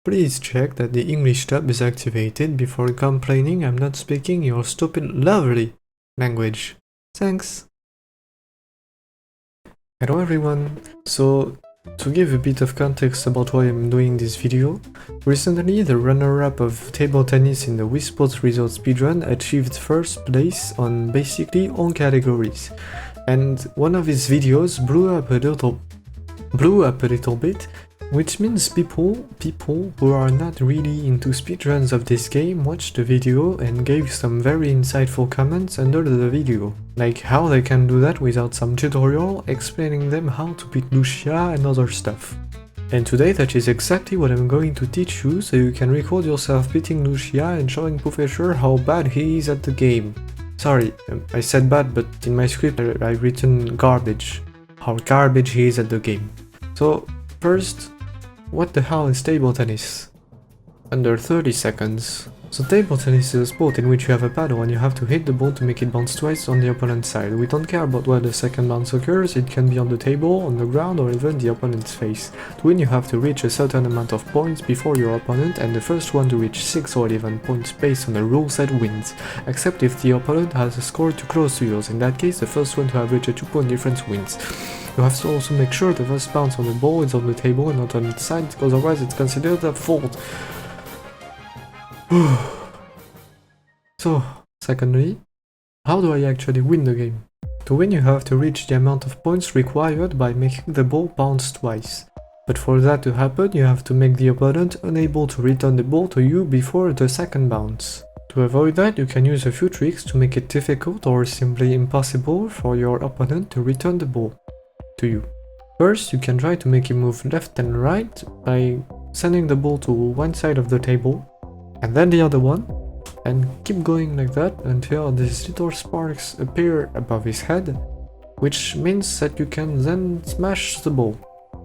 Please check that the English tab is activated before complaining I'm not speaking your stupid lovely language. Thanks! Hello everyone! So, to give a bit of context about why I'm doing this video, recently the runner-up of table tennis in the Wii Sports Resort speedrun achieved first place on basically all categories, and one of his videos blew up a little bit, which means people who are not really into speedruns of this game watched the video and gave some very insightful comments under the video, like how they can do that without some tutorial explaining them how to beat Lucia and other stuff. And today that is exactly what I'm going to teach you, so you can record yourself beating Lucia and showing Professor how bad he is at the game. Sorry, I said bad, but in my script I've written garbage. How garbage he is at the game. So, first, what the hell is table tennis? Under 30 seconds. So table tennis is a sport in which you have a paddle and you have to hit the ball to make it bounce twice on the opponent's side. We don't care about where the second bounce occurs, it can be on the table, on the ground, or even the opponent's face. To win you have to reach a certain amount of points before your opponent, and the first one to reach 6 or 11 points based on the rule set wins, except if the opponent has a score too close to yours. In that case, the first one to have reached a 2-point difference wins. You have to also make sure the first bounce on the ball is on the table and not on its side, because otherwise it's considered a fault. So, secondly, how do I actually win the game? To win you have to reach the amount of points required by making the ball bounce twice. But for that to happen, you have to make the opponent unable to return the ball to you before the second bounce. To avoid that, you can use a few tricks to make it difficult or simply impossible for your opponent to return the ball to you. First, you can try to make him move left and right by sending the ball to one side of the table and then the other one, and keep going like that until these little sparks appear above his head, which means that you can then smash the ball,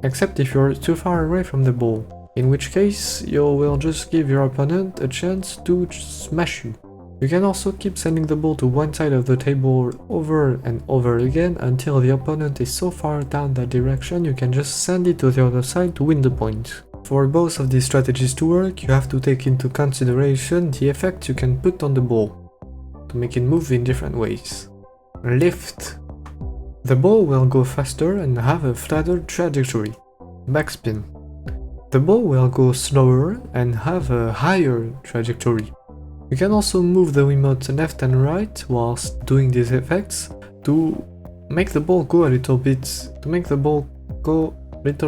except if you're too far away from the ball, in which case you will just give your opponent a chance to smash you. You can also keep sending the ball to one side of the table over and over again until the opponent is so far down that direction you can just send it to the other side to win the point. For both of these strategies to work, you have to take into consideration the effect you can put on the ball to make it move in different ways. Lift. The ball will go faster and have a flatter trajectory. Backspin. The ball will go slower and have a higher trajectory. You can also move the remote left and right whilst doing these effects to make the ball go a little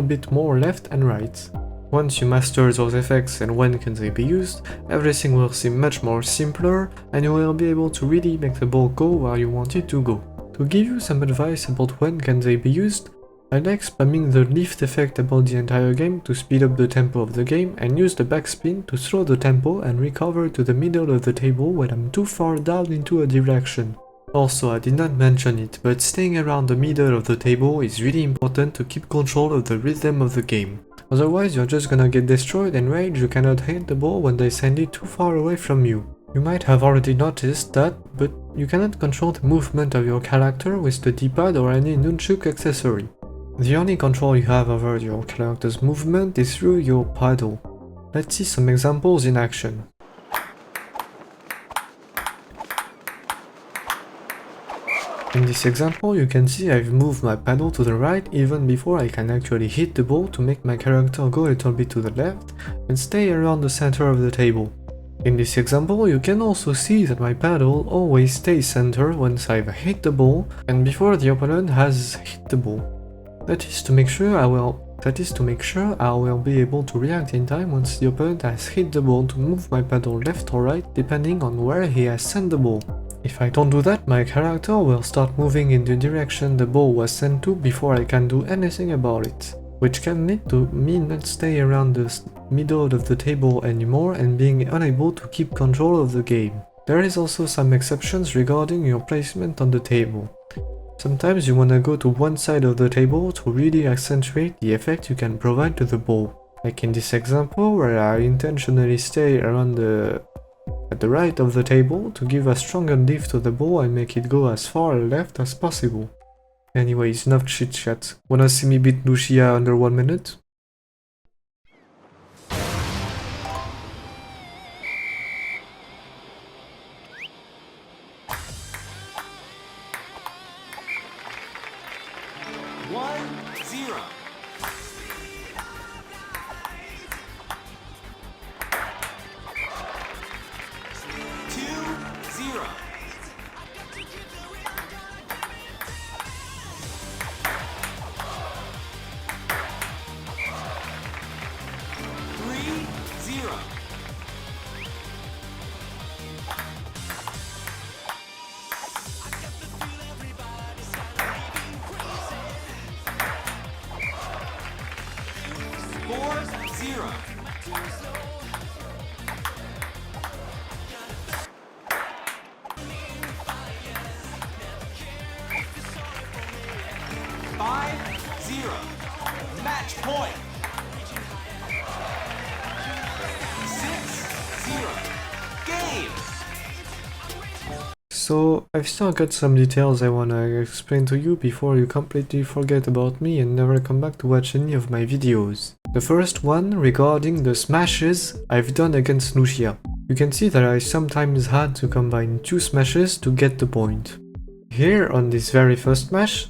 bit more left and right. Once you master those effects and when can they be used, everything will seem much more simpler and you will be able to really make the ball go where you want it to go. To give you some advice about when can they be used, I like spamming the lift effect about the entire game to speed up the tempo of the game and use the backspin to slow the tempo and recover to the middle of the table when I'm too far down into a direction. Also, I did not mention it, but staying around the middle of the table is really important to keep control of the rhythm of the game. Otherwise you're just gonna get destroyed and rage you cannot hit the ball when they send it too far away from you. You might have already noticed that, but you cannot control the movement of your character with the D-pad or any nunchuk accessory. The only control you have over your character's movement is through your paddle. Let's see some examples in action. In this example, you can see I've moved my paddle to the right even before I can actually hit the ball to make my character go a little bit to the left and stay around the center of the table. In this example, you can also see that my paddle always stays center once I've hit the ball and before the opponent has hit the ball. That is to make sure I will be able to react in time once the opponent has hit the ball to move my paddle left or right depending on where he has sent the ball. If I don't do that, my character will start moving in the direction the ball was sent to before I can do anything about it, which can lead to me not stay around the middle of the table anymore and being unable to keep control of the game. There is also some exceptions regarding your placement on the table. Sometimes you wanna go to one side of the table to really accentuate the effect you can provide to the ball. Like in this example where I intentionally stay around at the right of the table to give a stronger lift to the ball and make it go as far left as possible. Anyways, enough chit chat. Wanna see me beat Lucia under 1 minute? 0. Four, 0. 5-0. Match point. 6-0. Game. So, I've still got some details I wanna explain to you before you completely forget about me and never come back to watch any of my videos. The first one regarding the smashes I've done against Lucia. You can see that I sometimes had to combine two smashes to get the point. Here, on this very first smash,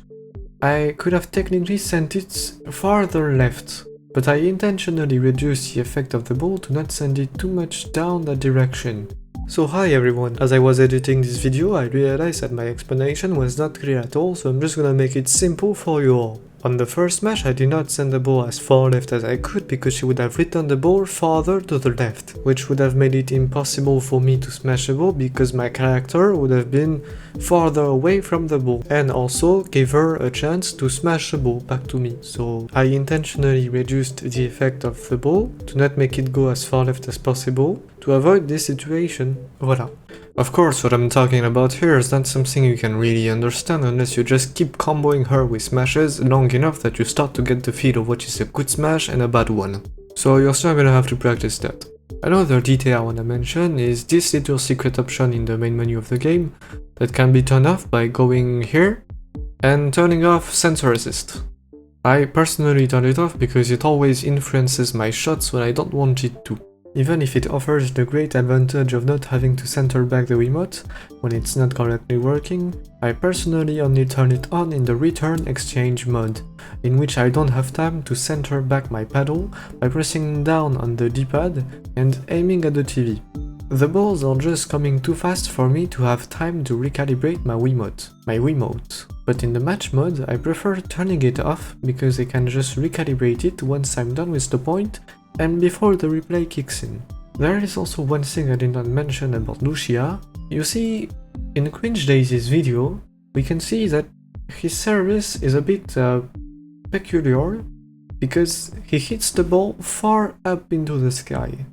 I could have technically sent it farther left, but I intentionally reduced the effect of the ball to not send it too much down that direction. So hi everyone, as I was editing this video I realized that my explanation was not clear at all, so I'm just gonna make it simple for you all. On the first smash I did not send the ball as far left as I could because she would have returned the ball farther to the left, which would have made it impossible for me to smash the ball because my character would have been farther away from the ball, and also gave her a chance to smash the ball back to me. So I intentionally reduced the effect of the ball to not make it go as far left as possible to avoid this situation. Voila. Of course, what I'm talking about here is not something you can really understand unless you just keep comboing her with smashes long enough that you start to get the feel of what is a good smash and a bad one. So you're still gonna have to practice that. Another detail I wanna mention is this little secret option in the main menu of the game that can be turned off by going here and turning off sensor assist. I personally turn it off because it always influences my shots when I don't want it to. Even if it offers the great advantage of not having to center back the Wiimote when it's not correctly working, I personally only turn it on in the return exchange mode, in which I don't have time to center back my paddle by pressing down on the D-pad and aiming at the TV. The balls are just coming too fast for me to have time to recalibrate my Wiimote. But in the match mode, I prefer turning it off because I can just recalibrate it once I'm done with the point and before the replay kicks in. There is also one thing I did not mention about Lucia. You see, in Cringe Daisy's video, we can see that his service is a bit peculiar because he hits the ball far up into the sky.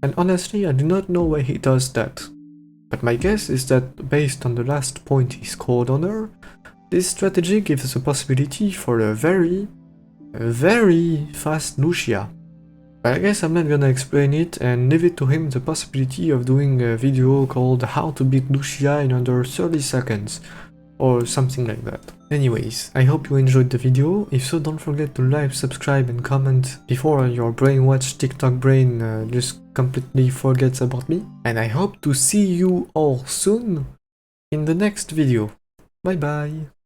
And honestly, I do not know why he does that. But my guess is that based on the last point he scored on her, this strategy gives us a possibility for a very fast Lucia. But I guess I'm not gonna explain it and leave it to him the possibility of doing a video called How to Beat Lucia in under 30 seconds, or something like that. Anyways, I hope you enjoyed the video. If so, don't forget to like, subscribe and comment before your brainwashed TikTok brain just completely forgets about me. And I hope to see you all soon in the next video. Bye bye!